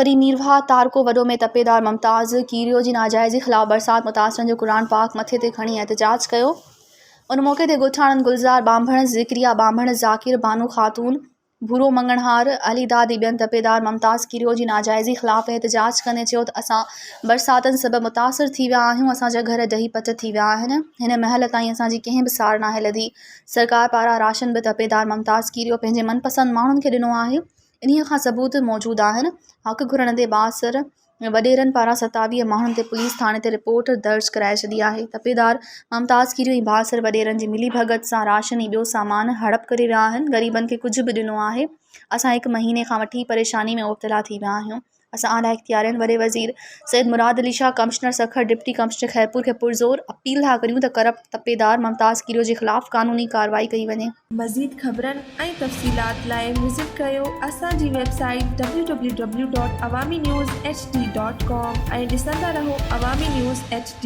खरी मीरवा तारको वडो में तपेदार मुमताज़ कीरियो जी नाजाइज़ी ख़िलाफ़ बरसात मुतासिरन जो कुरान पाक मथे ते खणी एहतजाज कयो। उन मौके ते ॻोठाणनि गुलज़ार बांभण, ज़िक्रिया बांभण, ज़ाकिर बानू ख़ातून, भूरो मंगणहार, अली दादी ॿियनि तपेदार मुमताज़ कीरियो जी नाजाइज़ी ख़िलाफ़ एहतजाज कंदे चयो त असां बरसातनि सबबि मुतासिर थी विया आहियूं। असांजा घर दही पट थी विया आहिनि। हिन महल ताईं असांजी कंहिं बि सार नाहे लधी। सरकार पारां राशन बि तपेदार मुमताज़ कीरियो पंहिंजे मनपसंद माण्हुनि खे ॾिनो आहे। इन्हीअ खां सबूत मौजूदु आहिनि। हक़ घुरंदे बासर वॾेरनि पारां 27 माण्हुनि ते पुलिस थाणे ते रिपोर्ट दर्ज कराए छॾी आहे। तपेदार मुमताज़ कीरियो ऐं बासर वॾेरनि जी मिली भगत सां राशन ऐं ॿियो सामान हड़प करे विया आहिनि। ग़रीबनि खे कुझु बि ॾिनो आहे। असां 1 महीने खां वठी परेशानी में मुब्तला थी विया आहियूं। असां आला इख्तियारियुनि वॾे वज़ीर Syed Murad Ali Shah, commissioner Sukkur, deputy commissioner Khairpur खे पुरज़ोर अपील था करियूं त करप्ट तपेदार मुमताज़ कीरियो जे ख़िलाफ़ कानूनी कार्रवाई कई वञे। मज़ीद ख़बरनि ऐं तफ़सीलात लाइ विज़िट कयो असांजी वेबसाइट www.awamiNewsHD.com ऐं ॾिसंदा रहो अवामी न्यूज़ HD।